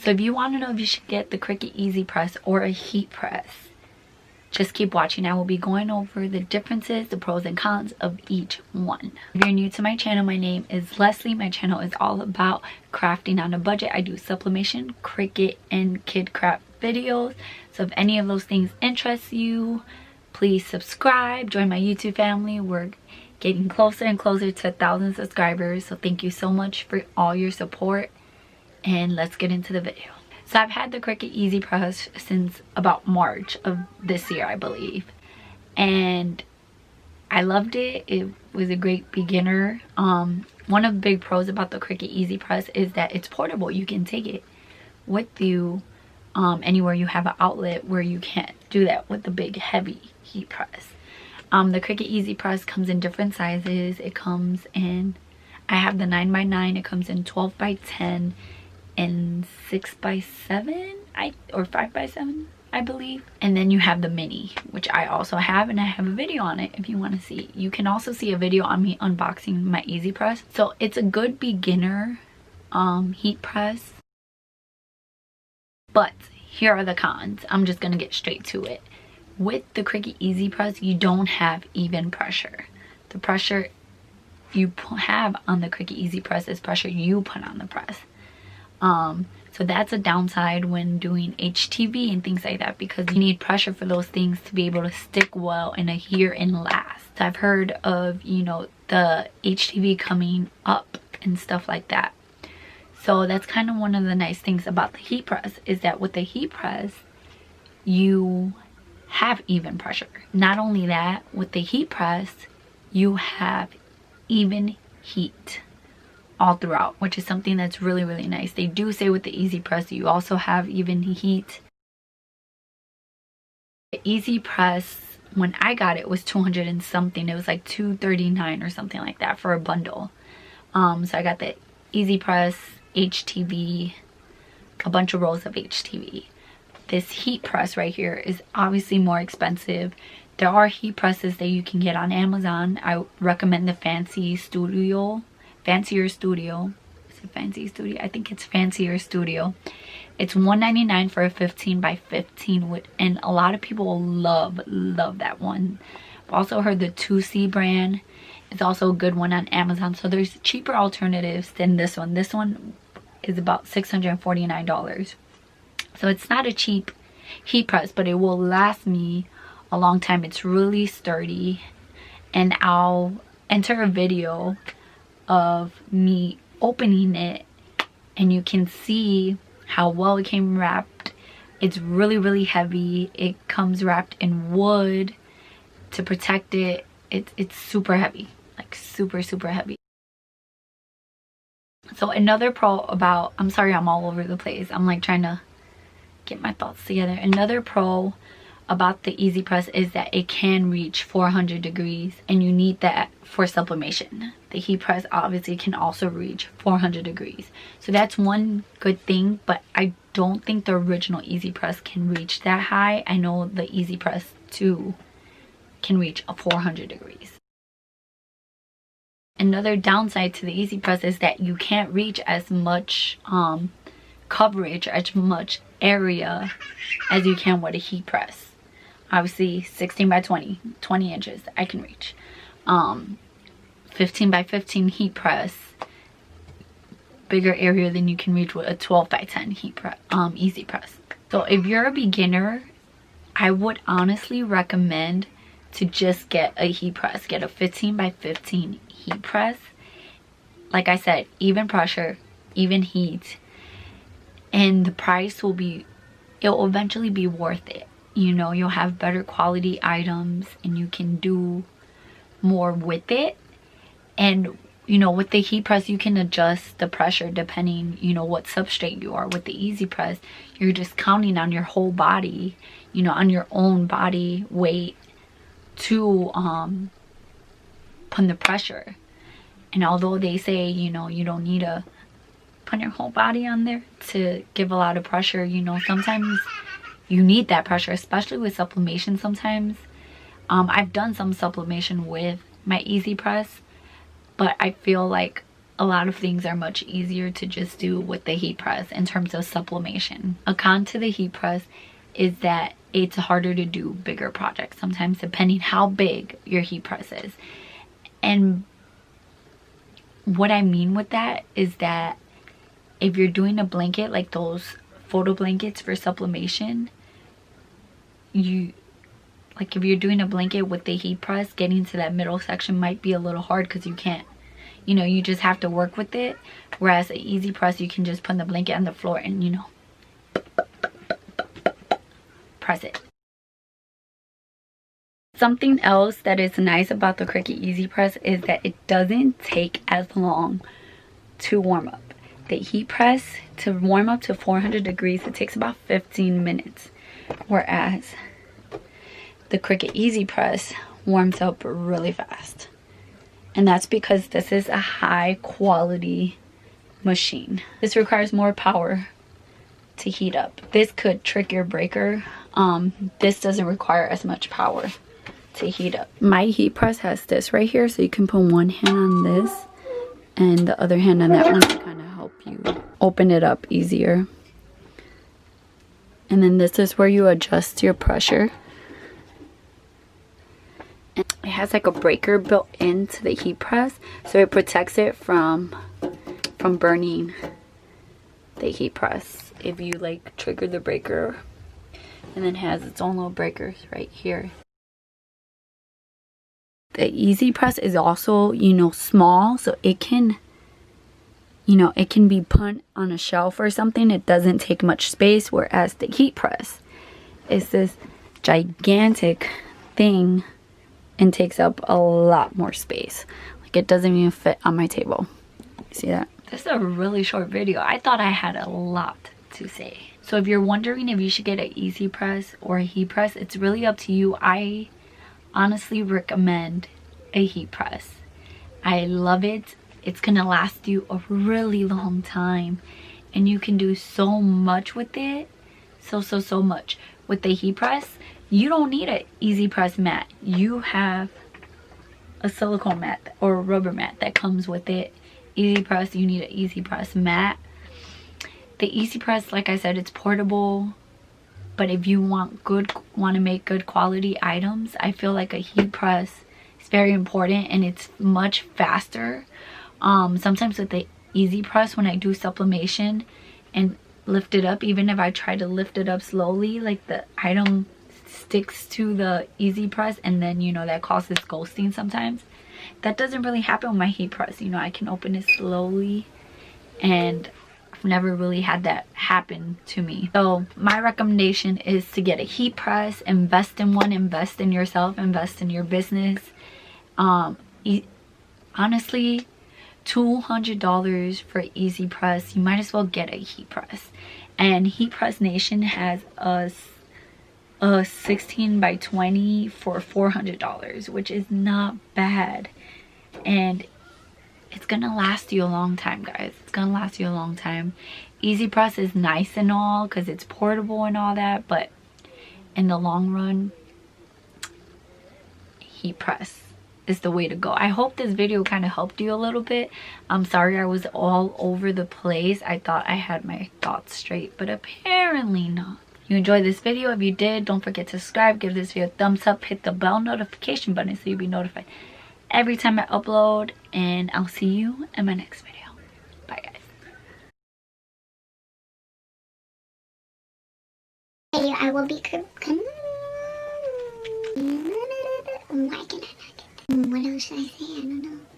So if you want to know if you should get the Cricut Easy Press or a heat press, just keep watching. I will be going over the differences, the pros and cons of each one. If you're new to my channel, my name is Leslie. My channel is all about crafting on a budget. I do sublimation, Cricut, and kid craft videos. So if any of those things interest you, please subscribe, join my YouTube family. We're getting closer and closer to 1,000 subscribers. So thank you so much for all your support. And let's get into the video. So I've had the Cricut Easy Press since about March of this year, I believe. And I loved it. It was a great beginner. One of the big pros about the Cricut Easy Press is that it's portable. You can take it with you anywhere you have an outlet where you can't do that with the big heavy heat press. The Cricut Easy Press comes in different sizes. It comes in, I have the 9x9. It comes in 12x10. And 6x7 or 5x7, I believe. And then you have the mini, which I also have, and I have a video on it if you want to see. You can also see a video on me unboxing my Easy Press. So it's a good beginner heat press. But here are the cons. I'm just gonna get straight to it. With the Cricut Easy Press, you don't have even pressure. The pressure you have on the Cricut Easy Press is pressure you put on the press. So that's a downside when doing HTV and things like that, because you need pressure for those things to be able to stick well and adhere and last. So I've heard of, you know, the HTV coming up and stuff like that. So that's kind of one of the nice things about the heat press, is that with the heat press you have even pressure. Not only that, with the heat press you have even heat all throughout, which is something that's really, really nice. They do say with the Easy Press you also have even heat. The Easy Press, when I got it, was 200 and something. It was like $239 or something like that for a bundle. So I got the Easy Press, HTV, a bunch of rolls of HTV. This heat press right here is obviously more expensive. There are heat presses that you can get on Amazon. I recommend the Fancier Studio. Is it Fancy Studio? I think it's Fancier Studio. It's $1.99 for a 15x15 wood, and a lot of people love that one. I've also heard the 2C brand is also a good one on Amazon. So there's cheaper alternatives than this one. This one is about $649. So it's not a cheap heat press, but it will last me a long time. It's really sturdy, and I'll enter a video of me opening it and you can see how well it came wrapped. It's really, really heavy. It comes wrapped in wood to protect it. It's super heavy, like super heavy. So another pro about, I'm sorry I'm all over the place, I'm like trying to get my thoughts together. Another pro about the Easy Press is that it can reach 400 degrees, and you need that for sublimation. The heat press obviously can also reach 400 degrees. So that's one good thing, but I don't think the original Easy Press can reach that high. I know the Easy Press 2 can reach a 400 degrees. Another downside to the Easy Press is that you can't reach as much coverage, as much area as you can with a heat press. Obviously 16x20, 20 inches I can reach. 15x15 heat press, bigger area than you can reach with a 12x10 heat press, Easy Press. So if you're a beginner, I would honestly recommend to just get a heat press. Get a 15x15 heat press. Like I said, even pressure, even heat, and the price will be, it will eventually be worth it. You know, you'll have better quality items and you can do more with it. And you know, with the heat press you can adjust the pressure depending, you know, what substrate you are. With the Easy Press you're just counting on your whole body, you know, on your own body weight to put the pressure. And although they say, you know, you don't need to put your whole body on there to give a lot of pressure, you know, sometimes you need that pressure, especially with sublimation. Sometimes I've done some sublimation with my Easy Press, but I feel like a lot of things are much easier to just do with the heat press in terms of sublimation. A con to the heat press is that it's harder to do bigger projects sometimes, depending how big your heat press is. And what I mean with that is that if you're doing a blanket like those photo blankets for sublimation, like if you're doing a blanket with the heat press, getting to that middle section might be a little hard because you can't, you know, you just have to work with it. Whereas an easy press, you can just put the blanket on the floor and, you know, press it. Something else that is nice about the Cricut Easy Press is that it doesn't take as long to warm up. The heat press, to warm up to 400 degrees, it takes about 15 minutes. Whereas the Cricut Easy Press warms up really fast. And that's because this is a high quality machine. This requires more power to heat up. This could trick your breaker. This doesn't require as much power to heat up. My heat press has this right here, so you can put one hand on this and the other hand on that one to kind of help you open it up easier. And then this is where you adjust your pressure. And it has like a breaker built into the heat press, so it protects it from burning the heat press if you like trigger the breaker. And then it has its own little breakers right here. The Easy Press is also, you know, small, so it can, you know, it can be put on a shelf or something. It doesn't take much space, whereas the heat press is this gigantic thing and takes up a lot more space. Like, it doesn't even fit on my table. See that? This is a really short video. I thought I had a lot to say. So if you're wondering if you should get an Easy Press or a heat press, it's really up to you. I honestly recommend a heat press. I love it. It's gonna last you a really long time, and you can do so much with it. So much. With the heat press, you don't need an Easy Press mat. You have a silicone mat or a rubber mat that comes with it. Easy Press, you need an Easy Press mat. The Easy Press, like I said, it's portable. But if you want to make good quality items, I feel like a heat press is very important, and it's much faster. Sometimes with the Easy Press, when I do sublimation and lift it up, even if I try to lift it up slowly, like the item sticks to the Easy Press, and then, you know, that causes ghosting sometimes. That doesn't really happen with my heat press. You know, I can open it slowly, and I've never really had that happen to me. So my recommendation is to get a heat press. Invest in one. Invest in yourself. Invest in your business. Honestly, $200 for Easy Press. You might as well get a heat press. And Heat Press Nation has a 16 by 20 for $400, which is not bad. And it's gonna last you a long time, guys. It's gonna last you a long time. Easy Press is nice and all because it's portable and all that, but in the long run, heat press is the way to go. I hope this video kind of helped you a little bit. I'm sorry I was all over the place. I thought I had my thoughts straight, but apparently not. You enjoyed this video? If you did, don't forget to subscribe, give this video a thumbs up, hit the bell notification button so you'll be notified every time I upload, and I'll see you in my next video. Bye, guys. I will be what else should I say? I don't know.